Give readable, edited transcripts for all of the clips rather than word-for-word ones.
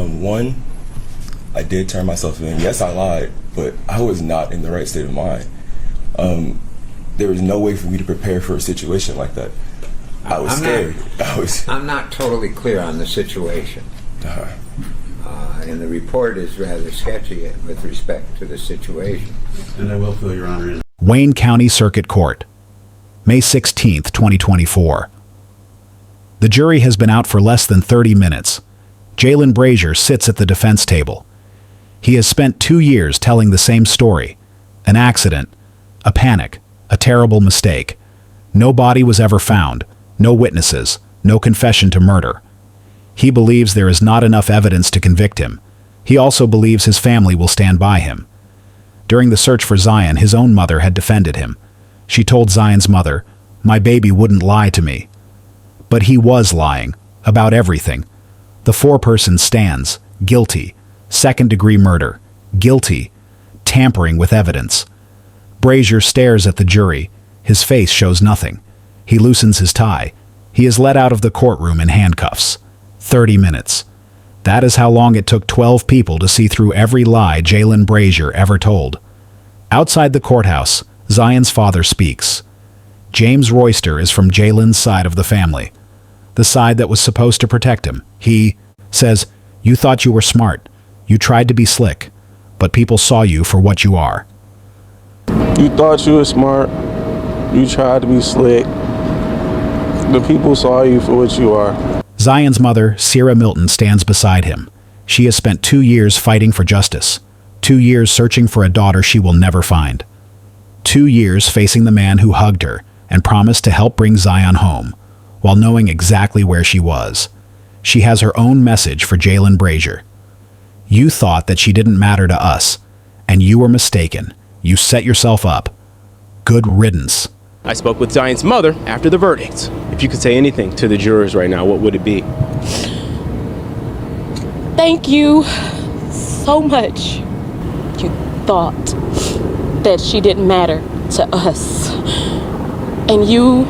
One, I did turn myself in. Yes, I lied, but I was not in the right state of mind. There was no way for me to prepare for a situation like that. I was scared. I'm not totally clear on the situation. And the report is rather sketchy with respect to the situation. And I will fill Your Honor in. Wayne County Circuit Court, May 16, 2024. The jury has been out for less than 30 minutes. Jalen Brazier sits at the defense table. He has spent 2 years telling the same story. An accident, a panic, a terrible mistake. No body was ever found, no witnesses, no confession to murder. He believes there is not enough evidence to convict him. He also believes his family will stand by him. During the search for Zion, his own mother had defended him. She told Zion's mother, "My baby wouldn't lie to me." But he was lying, about everything. The foreperson stands, guilty, second-degree murder, guilty, tampering with evidence. Brazier stares at the jury. His face shows nothing. He loosens his tie. He is led out of the courtroom in handcuffs. 30 minutes. That is how long it took 12 people to see through every lie Jalen Brazier ever told. Outside the courthouse, Zion's father speaks. James Royster is from Jalen's side of the family, the side that was supposed to protect him. He says, "You thought you were smart. You tried to be slick, but people saw you for what you are." You thought you were smart. You tried to be slick. The people saw you for what you are. Zion's mother, Sierra Milton, stands beside him. She has spent 2 years fighting for justice. 2 years searching for a daughter she will never find. 2 years facing the man who hugged her and promised to help bring Zion home, while knowing exactly where she was. She has her own message for Jalen Brazier. You thought that she didn't matter to us, and you were mistaken. You set yourself up. Good riddance. I spoke with Zion's mother after the verdict. If you could say anything to the jurors right now, what would it be? Thank you so much. You thought that she didn't matter to us. And you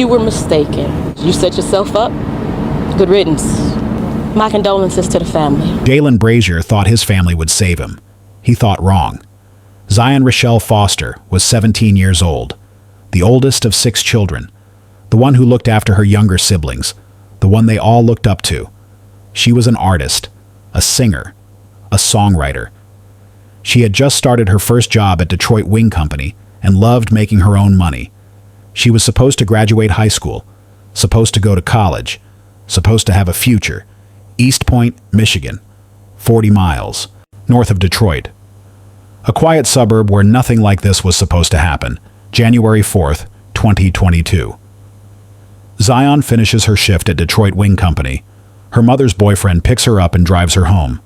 were mistaken. You set yourself up. Good riddance. My condolences to the family. Jalen Brazier thought his family would save him. He thought wrong. Zion Rochelle Foster was 17 years old, the oldest of 6 children, the one who looked after her younger siblings, the one they all looked up to. She was an artist, a singer, a songwriter. She had just started her first job at Detroit Wing Company and loved making her own money. She was supposed to graduate high school, supposed to go to college, supposed to have a future. East Point, Michigan, 40 miles, north of Detroit. A quiet suburb where nothing like this was supposed to happen. January 4th, 2022. Zion finishes her shift at Detroit Wing Company. Her mother's boyfriend picks her up and drives her home.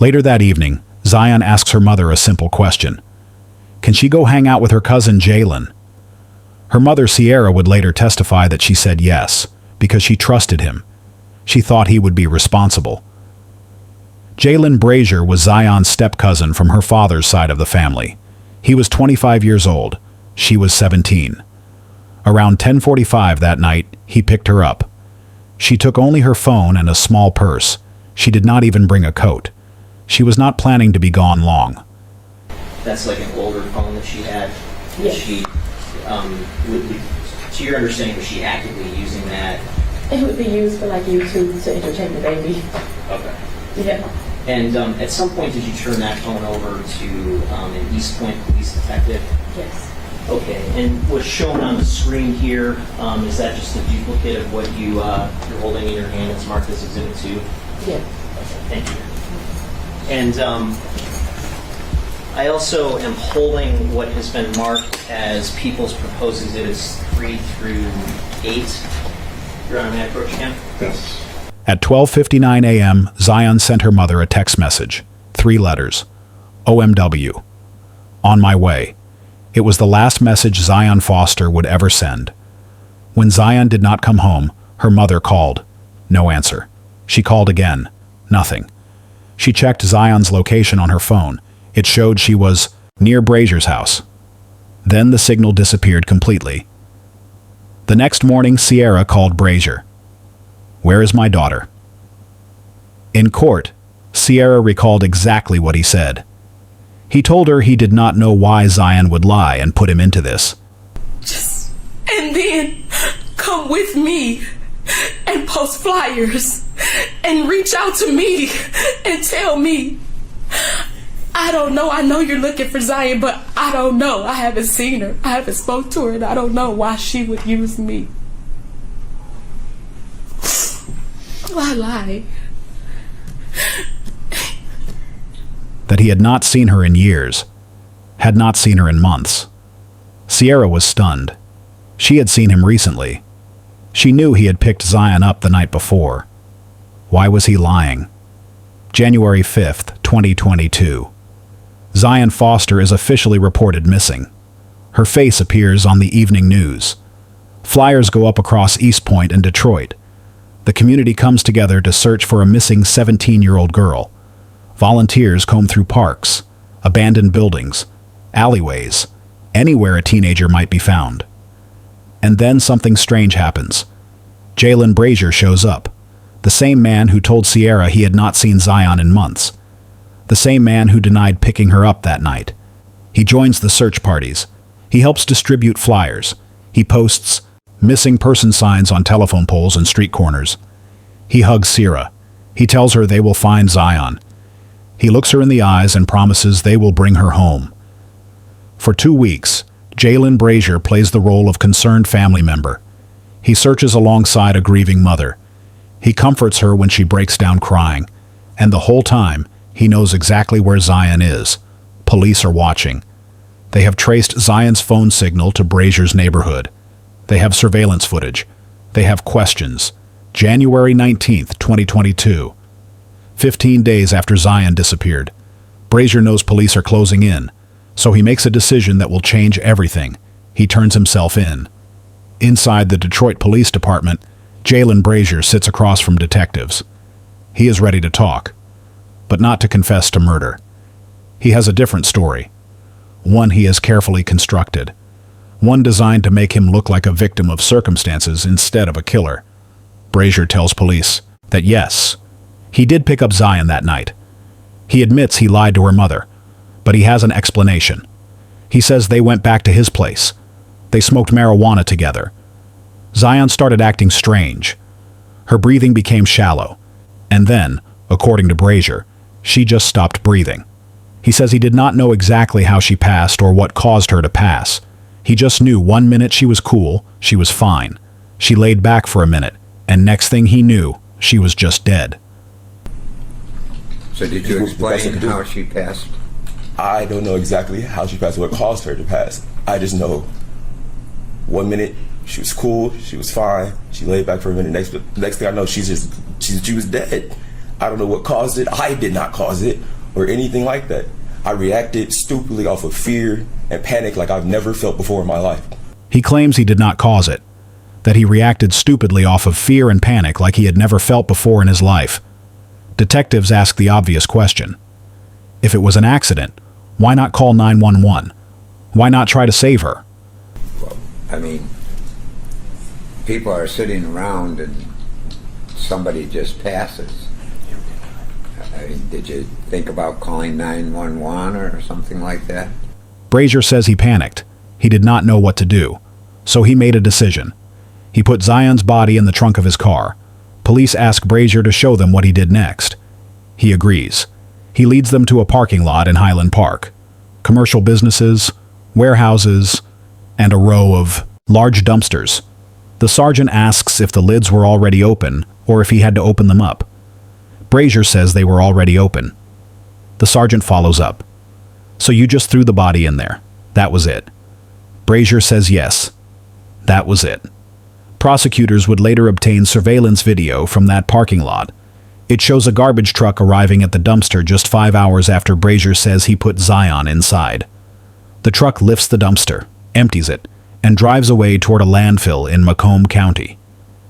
Later that evening, Zion asks her mother a simple question. Can she go hang out with her cousin Jalen? Her mother Sierra would later testify that she said yes, because she trusted him. She thought he would be responsible. Jalen Brazier was Zion's step-cousin from her father's side of the family. He was 25 years old. She was 17. Around 10:45 that night, he picked her up. She took only her phone and a small purse. She did not even bring a coat. She was not planning to be gone long. That's like an older phone that she had. Yes. To your understanding, was she actively using that? It would be used for like YouTube to entertain the baby. Okay. Yeah. And at some point, did you turn that phone over to an East Point police detective? Yes. Okay. And what's shown on the screen here, is that just a duplicate of what you're holding in your hand? It's marked as Exhibit 2? Yeah. Okay, thank you. And I also am holding what has been marked as People's Proposed Exhibits 3 through 8. Your Honor, may I approach again? Yes. At 12:59 a.m., Zion sent her mother a text message, 3 letters, OMW, on my way. It was the last message Zion Foster would ever send. When Zion did not come home, her mother called. No answer. She called again. Nothing. She checked Zion's location on her phone. It showed she was near Brazier's house. Then the signal disappeared completely. The next morning, Sierra called Brazier. Where is my daughter? In court, Sierra recalled exactly what he said. He told her he did not know why Zion would lie and put him into this. And then come with me and post flyers and reach out to me and tell me, I don't know, I know you're looking for Zion, but I don't know. I haven't seen her. I haven't spoke to her, and I don't know why she would use me. Why lie? That he had not seen her in years, had not seen her in months. Sierra was stunned. She had seen him recently. She knew he had picked Zion up the night before. Why was he lying? January 5th, 2022. Zion Foster is officially reported missing. Her face appears on the evening news. Flyers go up across East Point and Detroit. The community comes together to search for a missing 17-year-old girl. Volunteers comb through parks, abandoned buildings, alleyways, anywhere a teenager might be found. And then something strange happens. Jalen Brazier shows up, the same man who told Sierra he had not seen Zion in months, the same man who denied picking her up that night. He joins the search parties. He helps distribute flyers. He posts missing person signs on telephone poles and street corners. He hugs Sierra. He tells her they will find Zion. He looks her in the eyes and promises they will bring her home. For 2 weeks, Jalen Brazier plays the role of concerned family member. He searches alongside a grieving mother. He comforts her when she breaks down crying. And the whole time, he knows exactly where Zion is. Police are watching. They have traced Zion's phone signal to Brazier's neighborhood. They have surveillance footage. They have questions. January 19th, 2022. 15 days after Zion disappeared. Brazier knows police are closing in, so he makes a decision that will change everything. He turns himself in. Inside the Detroit Police Department, Jalen Brazier sits across from detectives. He is ready to talk, but not to confess to murder. He has a different story, one he has carefully constructed, one designed to make him look like a victim of circumstances instead of a killer. Brazier tells police that yes, he did pick up Zion that night. He admits he lied to her mother, but he has an explanation. He says they went back to his place. They smoked marijuana together. Zion started acting strange. Her breathing became shallow. And then, according to Brazier, she just stopped breathing. He says he did not know exactly how she passed or what caused her to pass. He just knew 1 minute she was cool, she was fine. She laid back for a minute, and next thing he knew, she was just dead. So did you explain how she passed? I don't know exactly how she passed, what caused her to pass. I just know 1 minute she was cool, she was fine, she laid back for a minute. Next thing I know, she was dead. I don't know what caused it. I did not cause it or anything like that. I reacted stupidly off of fear and panic like I've never felt before in my life. He claims he did not cause it, that he reacted stupidly off of fear and panic like he had never felt before in his life. Detectives ask the obvious question. If it was an accident, why not call 911? Why not try to save her? Well, I mean, people are sitting around and somebody just passes. I mean, did you think about calling 911 or something like that? Brazier says he panicked. He did not know what to do. So he made a decision. He put Zion's body in the trunk of his car. Police ask Brazier to show them what he did next. He agrees. He leads them to a parking lot in Highland Park. Commercial businesses, warehouses, and a row of large dumpsters. The sergeant asks if the lids were already open or if he had to open them up. Brazier says they were already open. The sergeant follows up. So you just threw the body in there. That was it. Brazier says yes. That was it. Prosecutors would later obtain surveillance video from that parking lot. It shows a garbage truck arriving at the dumpster just 5 hours after Brazier says he put Zion inside. The truck lifts the dumpster, empties it, and drives away toward a landfill in Macomb County.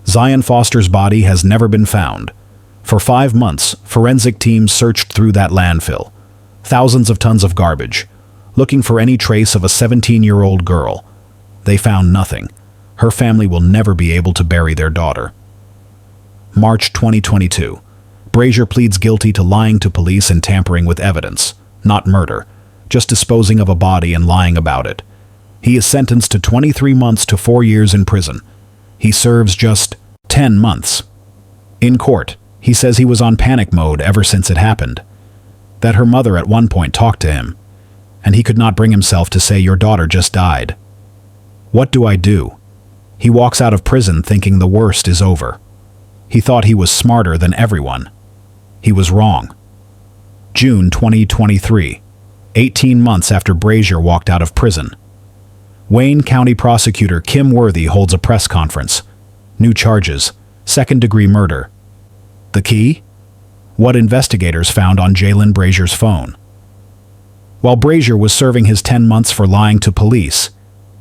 Zion Foster's body has never been found. For 5 months, forensic teams searched through that landfill. Thousands of tons of garbage, looking for any trace of a 17-year-old girl. They found nothing. Her family will never be able to bury their daughter. March 2022. Brazier pleads guilty to lying to police and tampering with evidence, not murder, just disposing of a body and lying about it. He is sentenced to 23 months to 4 years in prison. He serves just 10 months. In court, he says he was on panic mode ever since it happened. That her mother at one point talked to him, and he could not bring himself to say, "Your daughter just died." What do I do? He walks out of prison thinking the worst is over. He thought he was smarter than everyone. He was wrong. June 2023, 18 months after Brazier walked out of prison. Wayne County Prosecutor Kim Worthy holds a press conference. New charges, second-degree murder. The key? What investigators found on Jalen Brazier's phone. While Brazier was serving his 10 months for lying to police,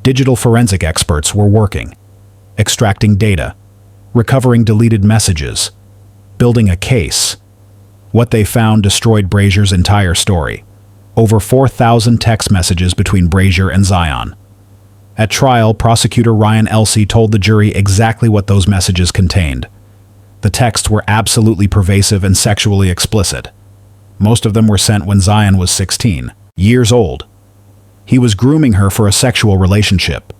digital forensic experts were working, extracting data, recovering deleted messages, building a case. What they found destroyed Brazier's entire story. Over 4,000 text messages between Brazier and Zion. At trial, prosecutor Ryan Elsey told the jury exactly what those messages contained. The texts were absolutely pervasive and sexually explicit. Most of them were sent when Zion was 16 years old. He was grooming her for a sexual relationship.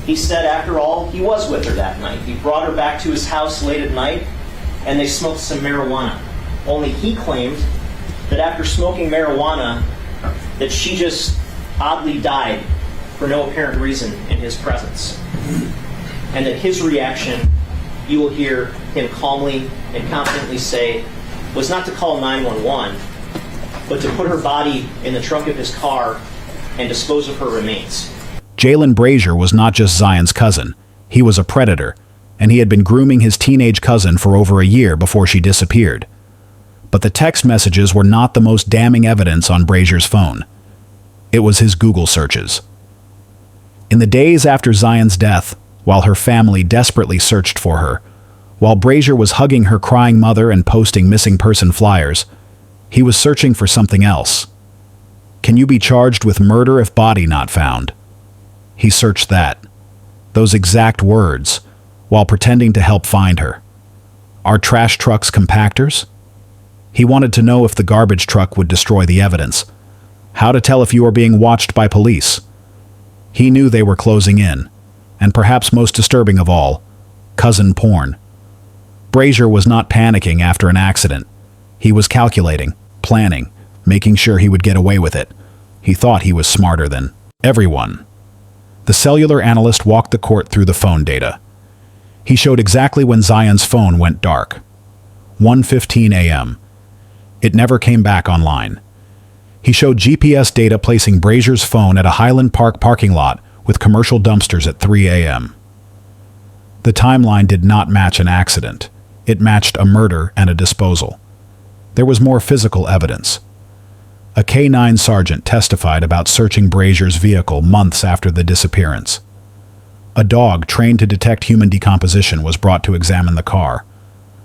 He said, after all, he was with her that night. He brought her back to his house late at night, and they smoked some marijuana. Only he claimed that after smoking marijuana, that she just oddly died for no apparent reason in his presence. And that his reaction, you will hear him calmly and confidently say, was not to call 911, but to put her body in the trunk of his car and dispose of her remains. Jalen Brazier was not just Zion's cousin. He was a predator, and he had been grooming his teenage cousin for over a year before she disappeared. But the text messages were not the most damning evidence on Brazier's phone. It was his Google searches. In the days after Zion's death, while her family desperately searched for her, while Brazier was hugging her crying mother and posting missing person flyers, he was searching for something else. Can you be charged with murder if body not found? He searched that. Those exact words, while pretending to help find her. Are trash trucks compactors? He wanted to know if the garbage truck would destroy the evidence. How to tell if you are being watched by police. He knew they were closing in, and perhaps most disturbing of all, cousin porn. Brazier was not panicking after an accident. He was calculating, planning, making sure he would get away with it. He thought he was smarter than everyone. The cellular analyst walked the court through the phone data. He showed exactly when Zion's phone went dark. 1:15 a.m. It never came back online. He showed GPS data placing Brazier's phone at a Highland Park parking lot with commercial dumpsters at 3 a.m. The timeline did not match an accident. It matched a murder and a disposal. There was more physical evidence. A K-9 sergeant testified about searching Brazier's vehicle months after the disappearance. A dog trained to detect human decomposition was brought to examine the car.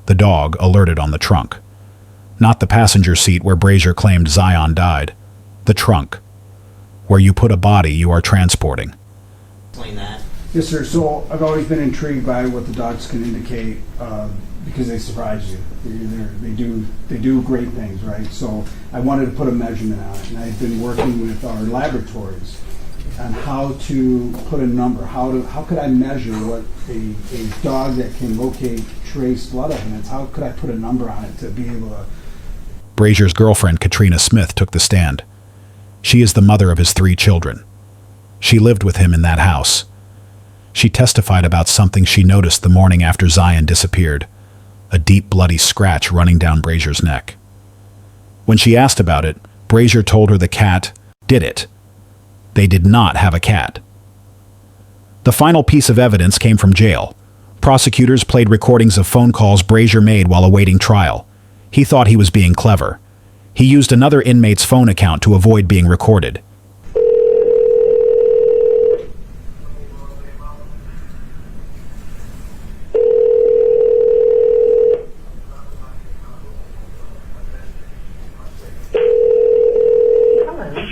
The dog alerted on the trunk. Not the passenger seat where Brazier claimed Zion died. The trunk. Where you put a body you are transporting. Explain that. Yes, sir. So I've always been intrigued by what the dogs can indicate because they surprise you. They do great things, right? So I wanted to put a measurement on it, and I've been working with our laboratories on how to put a number. How could I measure what a dog that can locate trace blood evidence? How could I put a number on it to be able to? Brazier's girlfriend, Katrina Smith, took the stand. She is the mother of his 3 children. She lived with him in that house. She testified about something she noticed the morning after Zion disappeared, a deep bloody scratch running down Brazier's neck. When she asked about it, Brazier told her the cat did it. They did not have a cat. The final piece of evidence came from jail. Prosecutors played recordings of phone calls Brazier made while awaiting trial. He thought he was being clever. He used another inmate's phone account to avoid being recorded.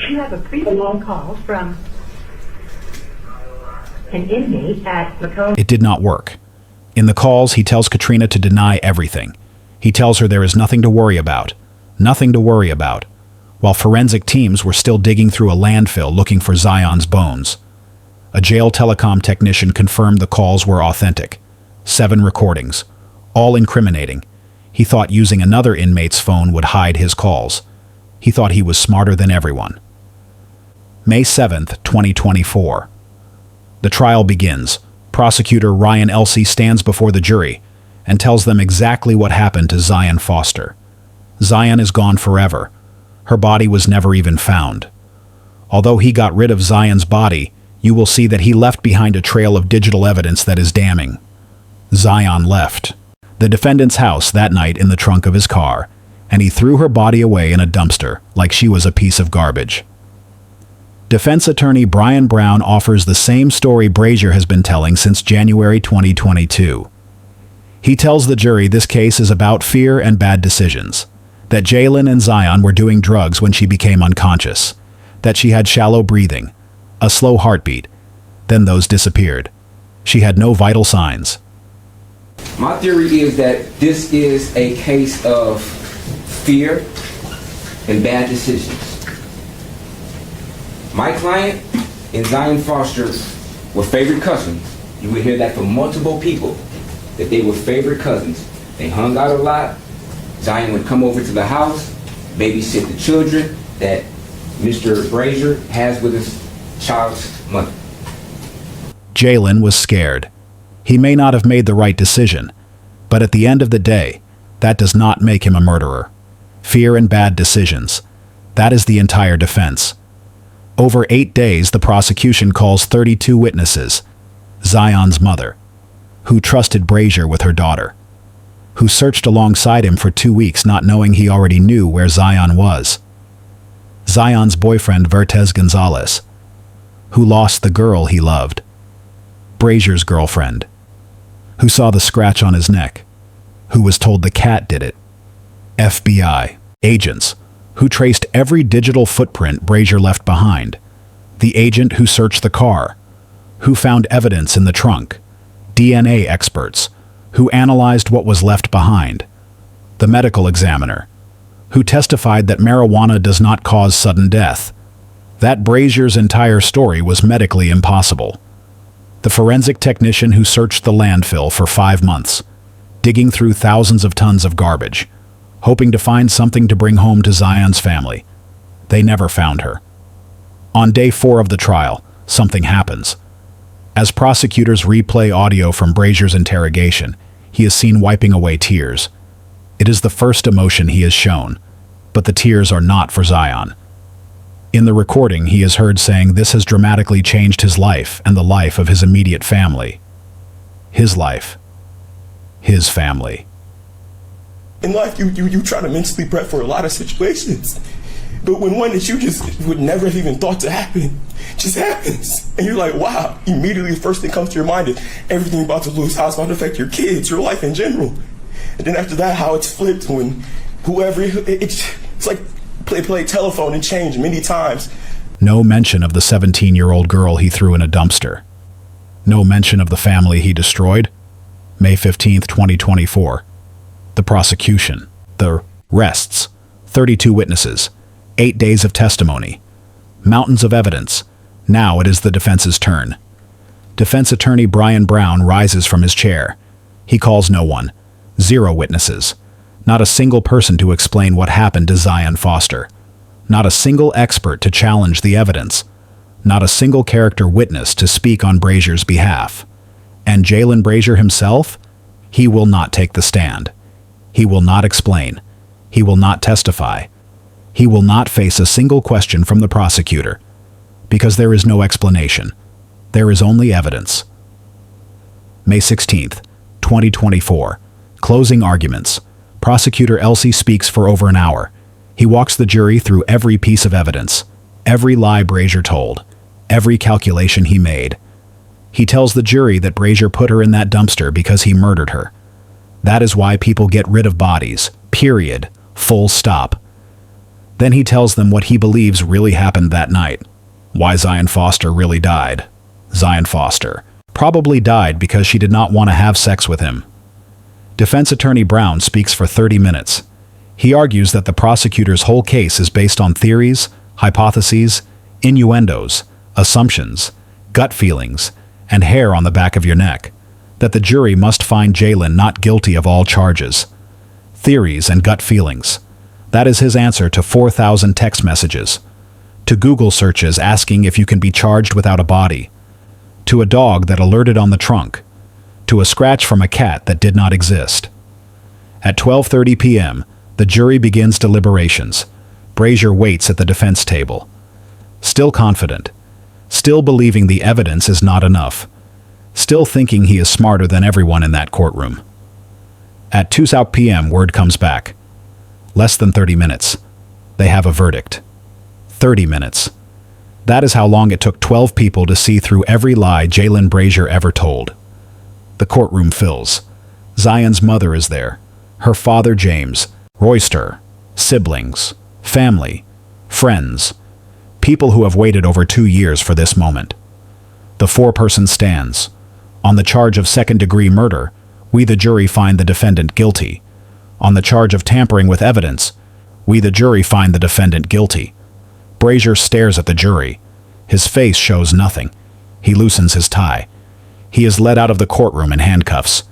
You have a pre-phone call from an inmate at Macomb. It did not work. In the calls, he tells Katrina to deny everything. He tells her there is nothing to worry about. Nothing to worry about. While forensic teams were still digging through a landfill looking for Zion's bones. A jail telecom technician confirmed the calls were authentic. 7 recordings, all incriminating. He thought using another inmate's phone would hide his calls. He thought he was smarter than everyone. May 7th, 2024. The trial begins. Prosecutor Ryan Elsey stands before the jury and tells them exactly what happened to Zion Foster. Zion is gone forever. Her body was never even found. Although he got rid of Zion's body, you will see that he left behind a trail of digital evidence that is damning. Zion left the defendant's house that night in the trunk of his car, and he threw her body away in a dumpster like she was a piece of garbage. Defense attorney Brian Brown offers the same story Brazier has been telling since January 2022. He tells the jury this case is about fear and bad decisions, that Jalen and Zion were doing drugs when she became unconscious, that she had shallow breathing, a slow heartbeat, then those disappeared. She had no vital signs. My theory is that this is a case of fear and bad decisions. My client and Zion Foster were favorite cousins. You would hear that from multiple people, that they were favorite cousins. They hung out a lot. Zion would come over to the house, babysit the children that Mr. Brazier has with his child's mother. Jalen was scared. He may not have made the right decision, but at the end of the day, that does not make him a murderer. Fear and bad decisions. That is the entire defense. Over 8 days, the prosecution calls 32 witnesses. Zion's mother, who trusted Brazier with her daughter, who searched alongside him for 2 weeks not knowing he already knew where Zion was. Zion's boyfriend Vertez Gonzalez, who lost the girl he loved. Brazier's girlfriend, who saw the scratch on his neck, who was told the cat did it. FBI agents, who traced every digital footprint Brazier left behind. The agent who searched the car, who found evidence in the trunk. DNA experts, who analyzed what was left behind. The medical examiner, who testified that marijuana does not cause sudden death. That Brazier's entire story was medically impossible. The forensic technician who searched the landfill for 5 months, digging through thousands of tons of garbage, hoping to find something to bring home to Zion's family. They never found her. On day 4 of the trial, something happens. As prosecutors replay audio from Brazier's interrogation, he is seen wiping away tears. It is the first emotion he has shown, but the tears are not for Zion. In the recording, he is heard saying this has dramatically changed his life and the life of his immediate family. His life. His family. In life, you try to mentally prep for a lot of situations. But when one that you just would never have even thought to happen just happens. And you're like, wow, immediately the first thing comes to your mind is everything you're about to lose, how it's about to affect your kids, your life in general. And then after that, how it's flipped when whoever, it's like play telephone and change many times. No mention of the 17-year-old girl he threw in a dumpster. No mention of the family he destroyed. May 15th, 2024. The prosecution. The rests. 32 witnesses. 8 days of testimony. Mountains of evidence. Now it is the defense's turn. Defense attorney Brian Brown rises from his chair. He calls no one. 0 witnesses. Not a single person to explain what happened to Zion Foster. Not a single expert to challenge the evidence. Not a single character witness to speak on Brazier's behalf. And Jalen Brazier himself? He will not take the stand. He will not explain. He will not testify. He will not face a single question from the prosecutor. Because there is no explanation. There is only evidence. May 16th, 2024. Closing arguments. Prosecutor Elsey speaks for over an hour. He walks the jury through every piece of evidence, every lie Brazier told, every calculation he made. He tells the jury that Brazier put her in that dumpster because he murdered her. That is why people get rid of bodies, period, full stop. Then he tells them what he believes really happened that night. Why Zion Foster really died. Zion Foster Probably died because she did not want to have sex with him. Defense attorney Brown speaks for 30 minutes. He argues that the prosecutor's whole case is based on theories, hypotheses, innuendos, assumptions, gut feelings, and hair on the back of your neck, that the jury must find Jaylen not guilty of all charges. Theories and gut feelings. That is his answer to 4,000 text messages, to Google searches asking if you can be charged without a body, to a dog that alerted on the trunk, to a scratch from a cat that did not exist. At 12:30 p.m., the jury begins deliberations. Brazier waits at the defense table. Still confident. Still believing the evidence is not enough. Still thinking he is smarter than everyone in that courtroom. At 2 p.m., word comes back. Less than 30 minutes. They have a verdict. 30 minutes. That is how long it took 12 people to see through every lie Jaylen Brazier ever told. The courtroom fills. Zion's mother is there. Her father James, Royster, siblings, family, friends, people who have waited over 2 years for this moment. The four-person stands. On the charge of second-degree murder, we the jury find the defendant guilty. On the charge of tampering with evidence, we the jury find the defendant guilty. Brazier stares at the jury. His face shows nothing. He loosens his tie. He is led out of the courtroom in handcuffs.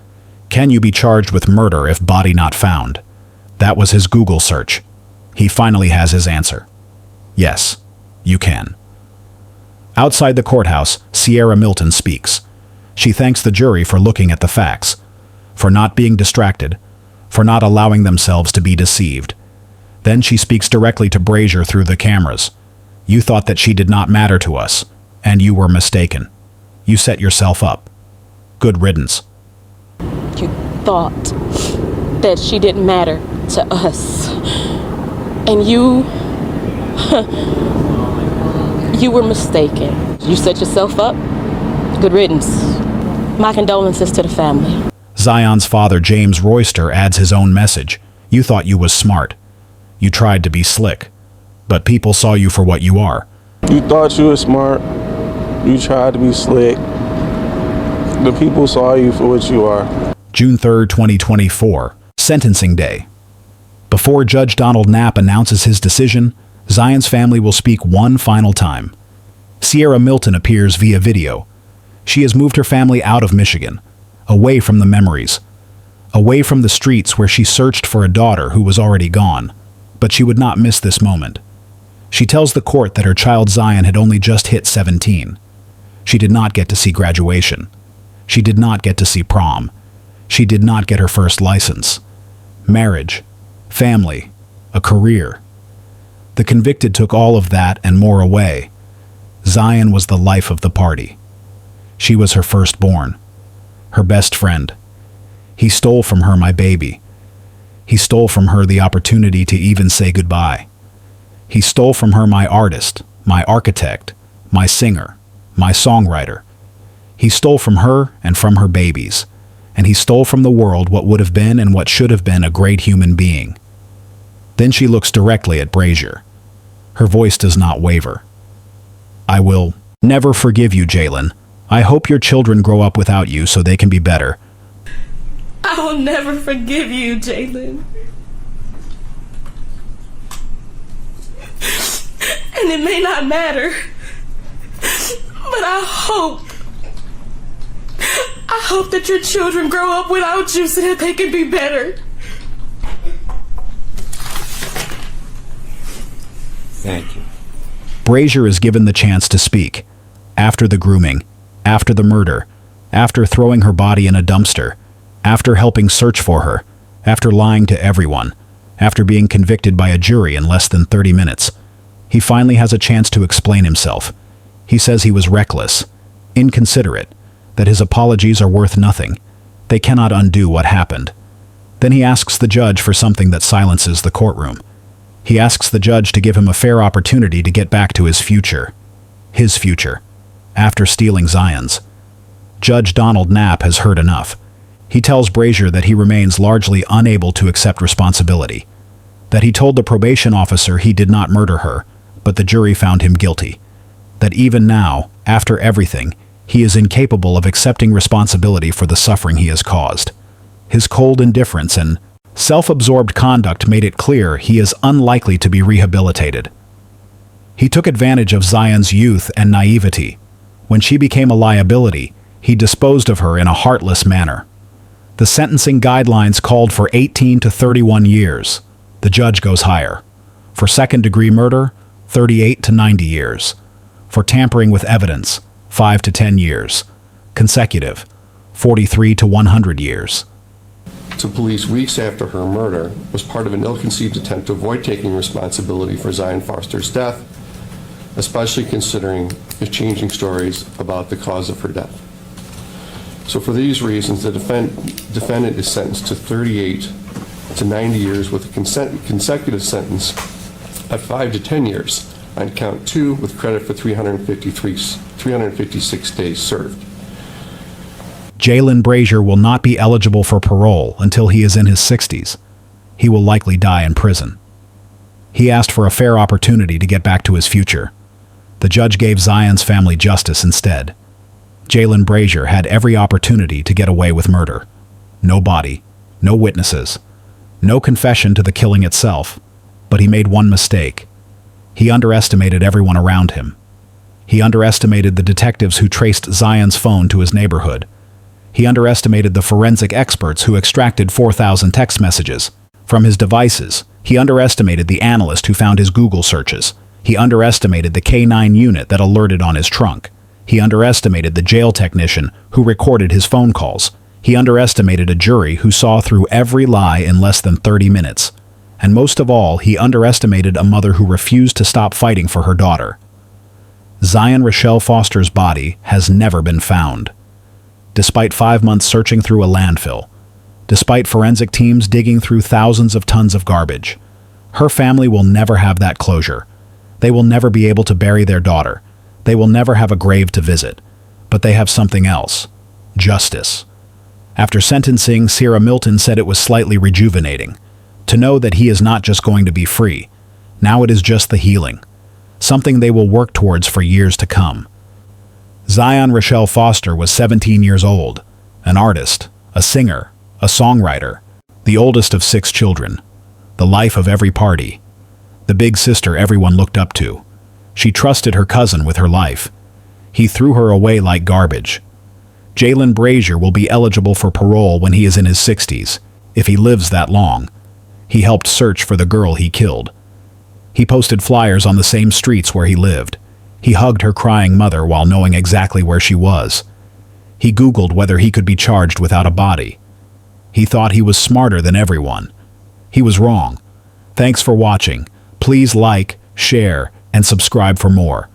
Can you be charged with murder if body not found? That was his Google search. He finally has his answer. Yes, you can. Outside the courthouse, Sierra Milton speaks. She thanks the jury for looking at the facts, for not being distracted, for not allowing themselves to be deceived. Then she speaks directly to Brazier through the cameras. You thought that she did not matter to us, and you were mistaken. You set yourself up. Good riddance. You thought that she didn't matter to us. And you were mistaken. You set yourself up. Good riddance. My condolences to the family. Zion's father, James Royster, adds his own message. You thought you was smart. You tried to be slick. But people saw you for what you are. You thought you were smart. You tried to be slick. The people saw you for what you are. June 3rd, 2024, Sentencing Day. Before Judge Donald Knapp announces his decision, Zion's family will speak one final time. Sierra Milton appears via video. She has moved her family out of Michigan, away from the memories, away from the streets where she searched for a daughter who was already gone. But she would not miss this moment. She tells the court that her child Zion had only just hit 17. She did not get to see graduation. She did not get to see prom. She did not get her first license. Marriage, family, a career. The convicted took all of that and more away. Zion was the life of the party. She was her firstborn, her best friend. He stole from her my baby. He stole from her the opportunity to even say goodbye. He stole from her my artist, my architect, my singer, my songwriter. He stole from her and from her babies. And he stole from the world what would have been and what should have been a great human being. Then she looks directly at Brazier. Her voice does not waver. I will never forgive you, Jaylen. I hope your children grow up without you so they can be better. I will never forgive you, Jaylen. And it may not matter, but I hope that your children grow up without you so that they can be better. Thank you. Brazier is given the chance to speak. After the grooming, after the murder, after throwing her body in a dumpster, after helping search for her, after lying to everyone, after being convicted by a jury in less than 30 minutes, he finally has a chance to explain himself. He says he was reckless, inconsiderate, that his apologies are worth nothing. They cannot undo what happened. Then he asks the judge for something that silences the courtroom. He asks the judge to give him a fair opportunity to get back to his future. His future. After stealing Zion's. Judge Donald Knapp has heard enough. He tells Brazier that he remains largely unable to accept responsibility. That he told the probation officer he did not murder her, but the jury found him guilty. That even now, after everything, He is incapable of accepting responsibility for the suffering he has caused. His cold indifference and self-absorbed conduct made it clear he is unlikely to be rehabilitated. He took advantage of Zion's youth and naivety. When she became a liability, he disposed of her in a heartless manner. The sentencing guidelines called for 18 to 31 years. The judge goes higher. For second-degree murder, 38 to 90 years. For tampering with evidence, 5 to 10 years. Consecutive, 43 to 100 years. To police weeks after her murder was part of an ill-conceived attempt to avoid taking responsibility for Zion Foster's death, especially considering the changing stories about the cause of her death. So for these reasons, the defendant is sentenced to 38 to 90 years with a consecutive sentence of 5 to 10 years on count 2 with credit for 356 days served. Jalen Brazier will not be eligible for parole until he is in his 60s. He will likely die in prison. He asked for a fair opportunity to get back to his future. The judge gave Zion's family justice instead. Jalen Brazier had every opportunity to get away with murder. No body, no witnesses, no confession to the killing itself. But he made one mistake. He underestimated everyone around him. He underestimated the detectives who traced Zion's phone to his neighborhood. He underestimated the forensic experts who extracted 4,000 text messages from his devices. He underestimated the analyst who found his Google searches. He underestimated the K9 unit that alerted on his trunk. He underestimated the jail technician who recorded his phone calls. He underestimated a jury who saw through every lie in less than 30 minutes. And most of all, he underestimated a mother who refused to stop fighting for her daughter. Zion Rochelle Foster's body has never been found. Despite 5 months searching through a landfill, despite forensic teams digging through thousands of tons of garbage, her family will never have that closure. They will never be able to bury their daughter. They will never have a grave to visit. But they have something else: justice. After sentencing, Sierra Milton said it was slightly rejuvenating to know that he is not just going to be free. Now it is just the healing, something they will work towards for years to come. Zion Rochelle Foster was 17 years old, an artist, a singer, a songwriter, the oldest of 6 children, the life of every party, the big sister everyone looked up to. She trusted her cousin with her life. He threw her away like garbage. Jalen Brazier will be eligible for parole when he is in his 60s, if he lives that long. He helped search for the girl he killed. He posted flyers on the same streets where he lived. He hugged her crying mother while knowing exactly where she was. He Googled whether he could be charged without a body. He thought he was smarter than everyone. He was wrong. Thanks for watching. Please like, share, and subscribe for more.